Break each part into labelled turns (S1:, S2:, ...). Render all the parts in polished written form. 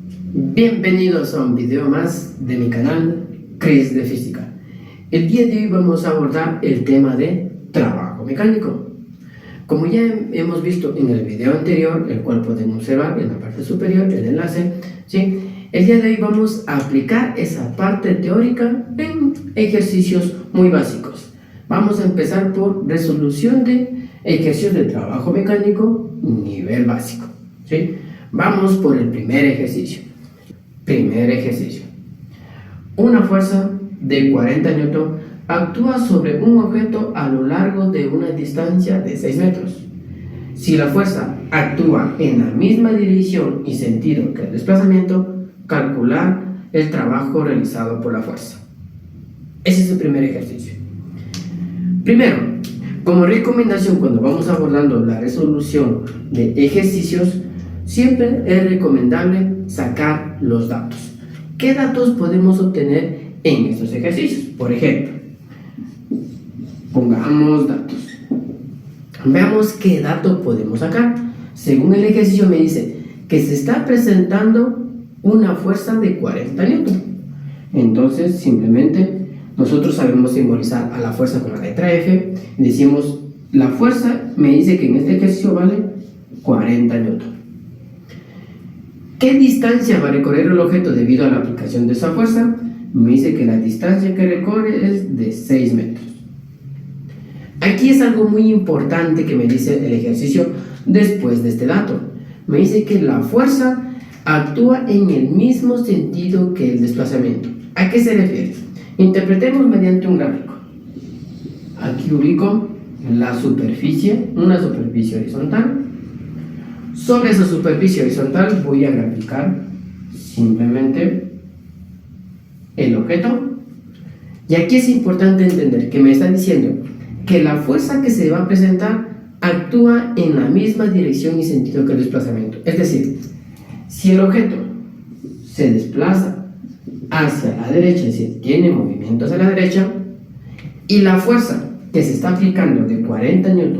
S1: Bienvenidos a un video más de mi canal Chris de Física. El día de hoy vamos a abordar el tema de trabajo mecánico. Como ya hemos visto en el video anterior, el cual pueden observar en la parte superior, el enlace, ¿sí? El día de hoy vamos a aplicar esa parte teórica en ejercicios muy básicos. Vamos a empezar por resolución de ejercicios de trabajo mecánico nivel básico, ¿sí? Vamos por el primer ejercicio. Una fuerza de 40 N actúa sobre un objeto a lo largo de una distancia de 6 metros. Si la fuerza actúa en la misma dirección y sentido que el desplazamiento, calcular el trabajo realizado por la fuerza. Ese es el primer ejercicio. Primero, como recomendación cuando vamos abordando la resolución de ejercicios, siempre es recomendable sacar los datos. ¿Qué datos podemos obtener en estos ejercicios? Por ejemplo, pongamos datos. Veamos qué dato podemos sacar. Según el ejercicio me dice que se está presentando una fuerza de 40 N. Entonces, simplemente nosotros sabemos simbolizar a la fuerza con la letra F. Decimos, la fuerza me dice que en este ejercicio vale 40 N. ¿Qué distancia va a recorrer el objeto debido a la aplicación de esa fuerza? Me dice que la distancia que recorre es de 6 metros. Aquí es algo muy importante que me dice el ejercicio después de este dato. Me dice que la fuerza actúa en el mismo sentido que el desplazamiento. ¿A qué se refiere? Interpretemos mediante un gráfico. Aquí ubico la superficie, una superficie horizontal. Sobre esa superficie horizontal voy a graficar simplemente el objeto. Y aquí es importante entender que me está diciendo que la fuerza que se va a presentar actúa en la misma dirección y sentido que el desplazamiento. Es decir, si el objeto se desplaza hacia la derecha, es decir, tiene movimiento hacia la derecha, y la fuerza que se está aplicando de 40 N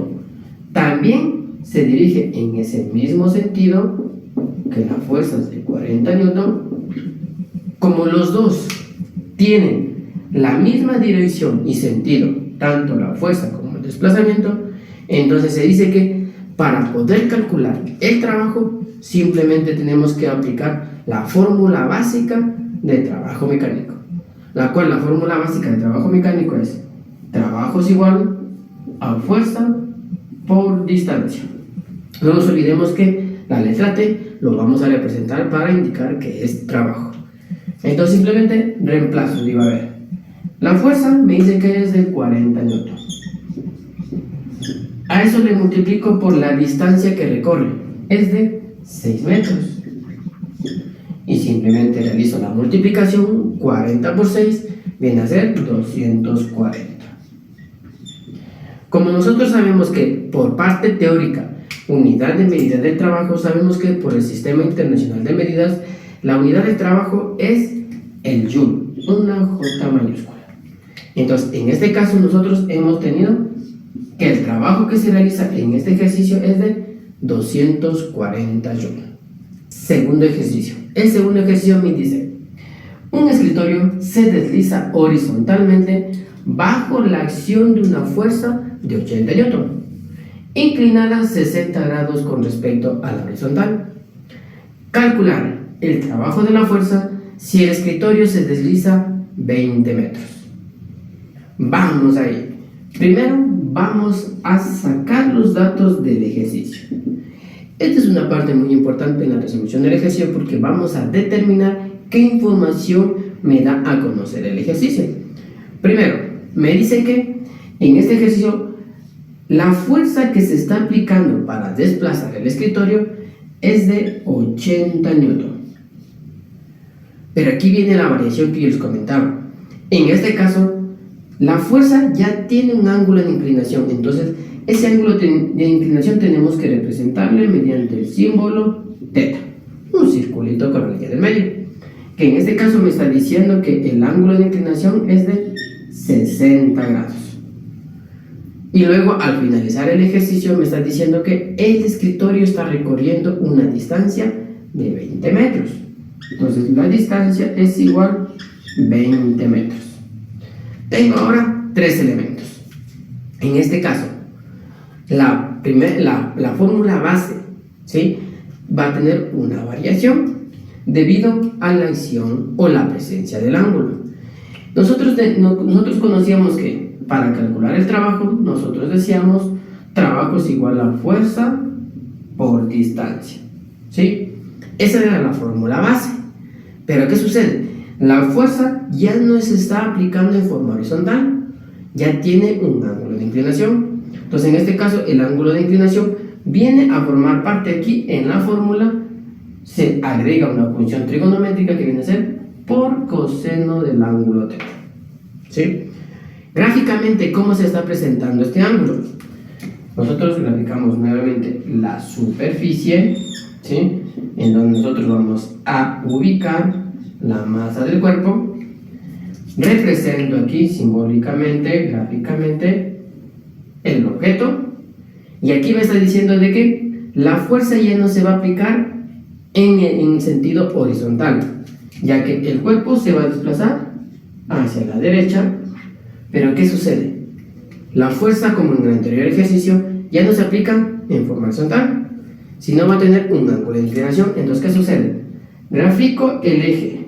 S1: también se dirige en ese mismo sentido que la fuerza es de 40 N, como los dos tienen la misma dirección y sentido, tanto la fuerza como el desplazamiento, entonces se dice que para poder calcular el trabajo simplemente tenemos que aplicar la fórmula básica de trabajo mecánico, la cual la fórmula básica de trabajo mecánico es trabajo es igual a fuerza por distancia. No nos olvidemos que la letra T lo vamos a representar para indicar que es trabajo. Entonces simplemente reemplazo, digo, a ver, la fuerza me dice que es de 40 N. A eso le multiplico por la distancia que recorre, es de 6 metros. Y simplemente realizo la multiplicación, 40 por 6 viene a ser 240. Como nosotros sabemos que por parte teórica, unidad de medida del trabajo, sabemos que por el Sistema Internacional de Medidas, la unidad de trabajo es el Joule, una J mayúscula. Entonces, en este caso nosotros hemos tenido que el trabajo que se realiza en este ejercicio es de 240 Joule. Segundo ejercicio. El segundo ejercicio me dice, un escritorio se desliza horizontalmente bajo la acción de una fuerza de 80 N, inclinada 60 grados con respecto a la horizontal. Calcular el trabajo de la fuerza si el escritorio se desliza 20 metros. Vamos ahí. Primero vamos a sacar los datos del ejercicio. Esta es una parte muy importante en la resolución del ejercicio porque vamos a determinar qué información me da a conocer el ejercicio. Primero, me dice que en este ejercicio la fuerza que se está aplicando para desplazar el escritorio es de 80 N. Pero aquí viene la variación que yo les comentaba. En este caso, la fuerza ya tiene un ángulo de inclinación, entonces ese ángulo de inclinación tenemos que representarle mediante el símbolo θ, un circulito con la línea del medio, que en este caso me está diciendo que el ángulo de inclinación es de 60 grados. Y luego al finalizar el ejercicio me está diciendo que el escritorio está recorriendo una distancia de 20 metros. Entonces la distancia es igual 20 metros. Tengo ahora tres elementos. En este caso, la fórmula base, ¿sí?, va a tener una variación debido a la acción o la presencia del ángulo. Nosotros conocíamos que para calcular el trabajo, nosotros decíamos trabajo es igual a fuerza por distancia, ¿sí? Esa era la fórmula base. Pero ¿qué sucede? La fuerza ya no se está aplicando en forma horizontal, ya tiene un ángulo de inclinación. Entonces en este caso el ángulo de inclinación viene a formar parte aquí en la fórmula. Se agrega una función trigonométrica que viene a ser por coseno del ángulo θ, ¿sí? Gráficamente, ¿cómo se está presentando este ángulo? Nosotros graficamos nuevamente la superficie, ¿sí?, en donde nosotros vamos a ubicar la masa del cuerpo. Represento aquí simbólicamente, gráficamente, el objeto, y aquí me está diciendo de que la fuerza ya no se va a aplicar en sentido horizontal, ya que el cuerpo se va a desplazar hacia la derecha. Pero ¿qué sucede? La fuerza, como en el anterior ejercicio, ya no se aplica en forma horizontal, sino va a tener un ángulo de inclinación. Entonces, ¿qué sucede? Grafico el eje,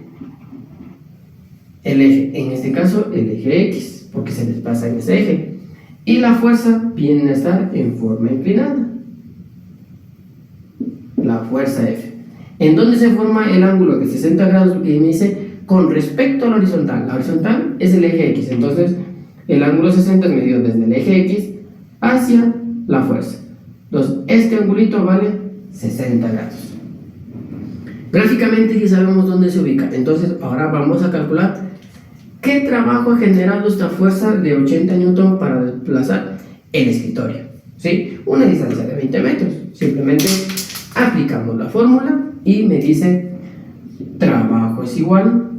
S1: en este caso el eje X, porque se desplaza en ese eje, y la fuerza viene a estar en forma inclinada, la fuerza F. ¿En dónde se forma el ángulo de 60 grados? Porque me dice con respecto a la horizontal. La horizontal es el eje X, entonces el ángulo 60 es medido desde el eje X hacia la fuerza. Entonces este angulito vale 60 grados. Gráficamente ya sabemos dónde se ubica. Entonces ahora vamos a calcular qué trabajo ha generado esta fuerza de 80 newton para desplazar el escritorio, ¿sí? Una distancia de 20 metros. Simplemente aplicamos la fórmula y me dice trabajo es igual,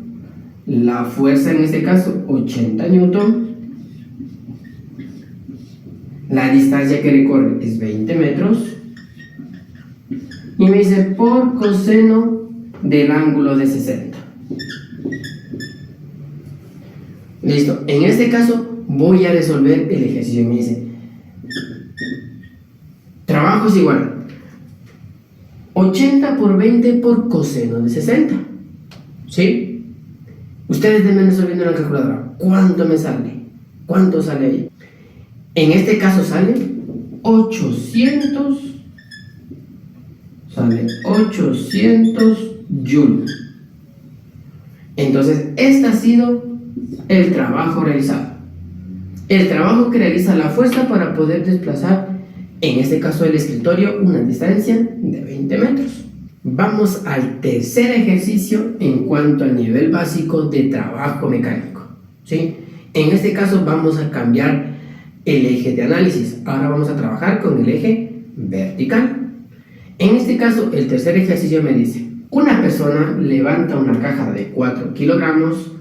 S1: la fuerza en este caso 80 newton, la distancia que recorre es 20 metros, y me dice por coseno del ángulo de 60. Listo. En este caso voy a resolver el ejercicio. Me dice trabajo es igual 80 por 20 por coseno de 60, ¿sí? Ustedes deben resolviendo en la calculadora. ¿Cuánto me sale? ¿Cuánto sale ahí? En este caso sale 800 joules. Entonces este ha sido el trabajo realizado, el trabajo que realiza la fuerza para poder desplazar, en este caso el escritorio, una distancia de 20 metros. Vamos al tercer ejercicio en cuanto al nivel básico de trabajo mecánico, ¿sí? En este caso vamos a cambiar el eje de análisis. Ahora vamos a trabajar con el eje vertical. En este caso, el tercer ejercicio me dice: una persona levanta una caja de 4 kilogramos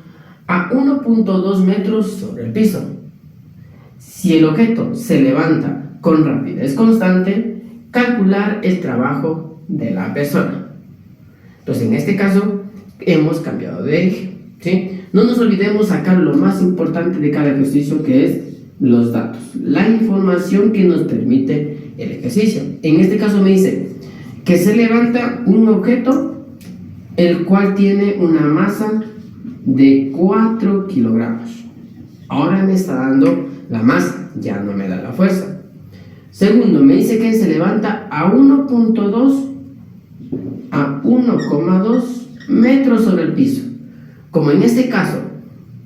S1: a 1.2 metros sobre el piso. Si el objeto se levanta con rapidez constante, calcular el trabajo de la persona. Entonces, en este caso, hemos cambiado de eje, ¿sí? No nos olvidemos sacar lo más importante de cada ejercicio, que es los datos, la información que nos permite el ejercicio. En este caso me dice que se levanta un objeto el cual tiene una masa de 4 kilogramos. Ahora me está dando la masa, ya no me da la fuerza. Segundo, me dice que se levanta a 1.2 a 1,2 metros sobre el piso. Como en este caso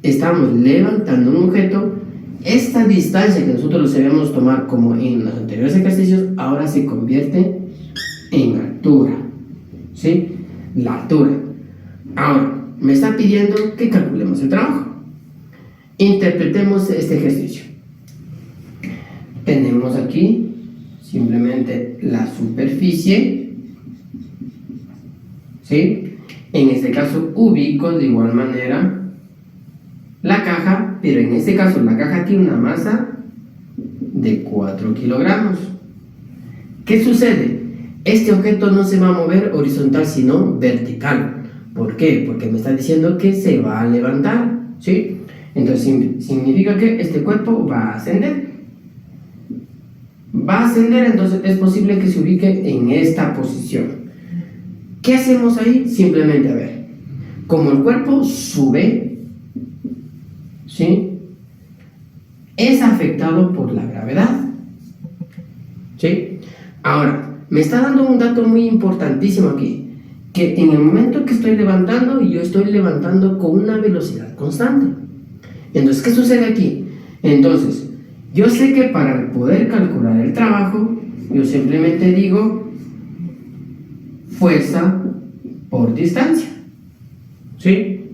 S1: estamos levantando un objeto, esta distancia que nosotros lo sabíamos tomar como en los anteriores ejercicios, ahora se convierte en altura, ¿sí? La altura. Ahora, me está pidiendo que calculemos el trabajo. Interpretemos este ejercicio. Tenemos aquí simplemente la superficie, ¿sí? En este caso ubico de igual manera la caja, pero en este caso la caja tiene una masa de 4 kilogramos. ¿Qué sucede? Este objeto no se va a mover horizontal, sino vertical. ¿Por qué? Porque me está diciendo que se va a levantar, ¿sí? Entonces significa que este cuerpo va a ascender. Va a ascender, entonces es posible que se ubique en esta posición. ¿Qué hacemos ahí? Simplemente, a ver, como el cuerpo sube, ¿sí? Es afectado por la gravedad, ¿sí? Ahora, me está dando un dato muy importantísimo aquí, que en el momento que estoy levantando, yo estoy levantando con una velocidad constante. Entonces, ¿qué sucede aquí? Entonces, yo sé que para poder calcular el trabajo, yo simplemente digo fuerza por distancia, ¿sí?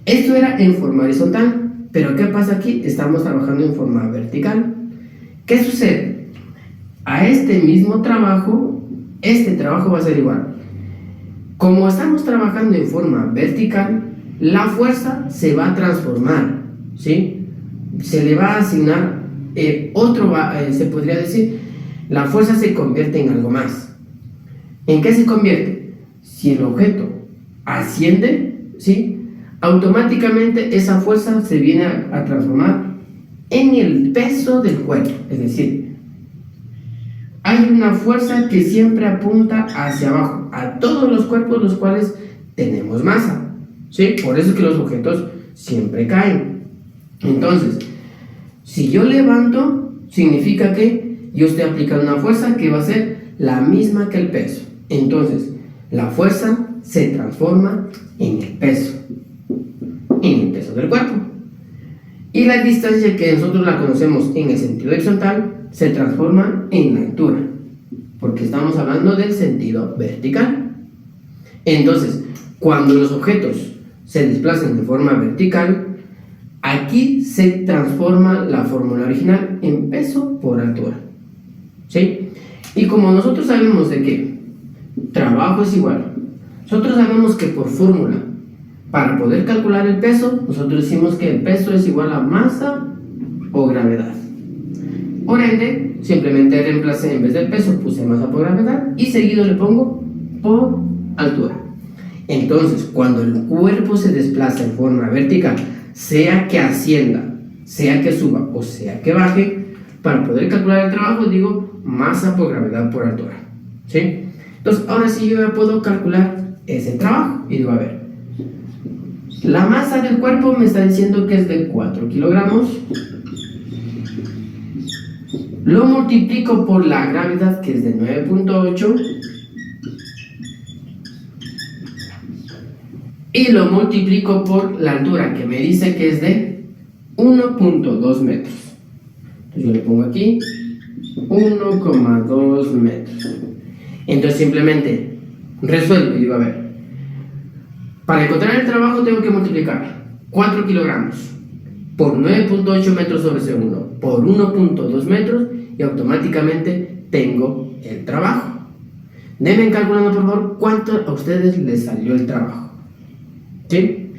S1: Esto era en forma horizontal, pero ¿qué pasa aquí? Estamos trabajando en forma vertical. ¿Qué sucede? A este mismo trabajo, este trabajo va a ser igual. Como estamos trabajando en forma vertical, la fuerza se va a transformar, ¿sí? Se le va a asignar se podría decir, la fuerza se convierte en algo más. ¿En qué se convierte? Si el objeto asciende, ¿sí? Automáticamente esa fuerza se viene a transformar en el peso del cuerpo. Es decir, hay una fuerza que siempre apunta hacia abajo, a todos los cuerpos los cuales tenemos masa, ¿sí? Por eso es que los objetos siempre caen. Entonces, si yo levanto, significa que yo estoy aplicando una fuerza que va a ser la misma que el peso. Entonces, la fuerza se transforma en el peso del cuerpo. Y la distancia, que nosotros la conocemos en el sentido horizontal, se transforma en la altura, porque estamos hablando del sentido vertical. Entonces, cuando los objetos se desplazan de forma vertical, aquí se transforma la fórmula original en peso por altura, ¿sí? Y como nosotros sabemos de que trabajo es igual, nosotros sabemos que por fórmula, para poder calcular el peso, nosotros decimos que el peso es igual a masa o gravedad. Por ende, simplemente reemplacé, en vez del peso puse masa por gravedad y seguido le pongo por altura. Entonces, cuando el cuerpo se desplaza en forma vertical, sea que ascienda, sea que suba o sea que baje, para poder calcular el trabajo digo masa por gravedad por altura, ¿sí? Entonces, ahora sí yo ya puedo calcular ese trabajo y digo, a ver, la masa del cuerpo me está diciendo que es de 4 kilogramos, lo multiplico por la gravedad, que es de 9.8, y lo multiplico por la altura, que me dice que es de 1.2 metros. Entonces yo le pongo aquí 1,2 metros. Entonces simplemente resuelvo y digo, a ver, para encontrar el trabajo tengo que multiplicar 4 kilogramos por 9.8 metros sobre segundo por 1.2 metros y automáticamente tengo el trabajo. Deben calculando por favor cuánto a ustedes les salió el trabajo, ¿sí?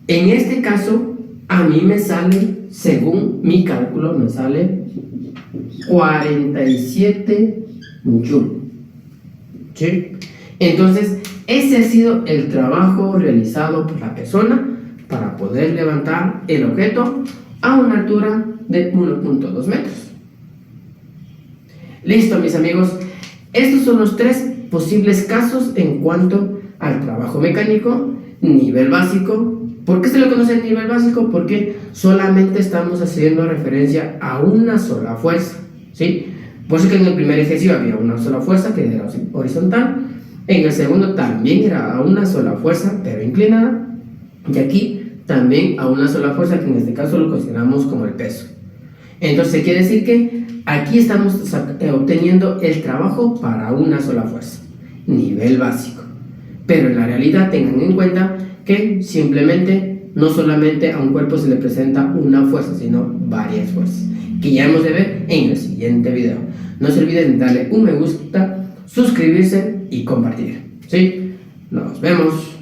S1: En este caso a mí me sale, según mi cálculo, me sale 47 joules, ¿sí? Entonces ese ha sido el trabajo realizado por la persona para poder levantar el objeto a una altura de 1.2 metros. Listo, mis amigos, estos son los 3 posibles casos en cuanto al trabajo mecánico, nivel básico. ¿Por qué se lo conoce nivel básico? Porque solamente estamos haciendo referencia a una sola fuerza, ¿sí? Por eso que en el primer ejercicio había una sola fuerza, que era horizontal. En el segundo también era a una sola fuerza, pero inclinada. Y aquí también a una sola fuerza, que en este caso lo consideramos como el peso. Entonces quiere decir que aquí estamos obteniendo el trabajo para una sola fuerza, nivel básico. Pero en la realidad tengan en cuenta que simplemente no solamente a un cuerpo se le presenta una fuerza, sino varias fuerzas, que ya hemos de ver en el siguiente video. No se olviden de darle un me gusta, suscribirse y compartir, ¿sí? Nos vemos.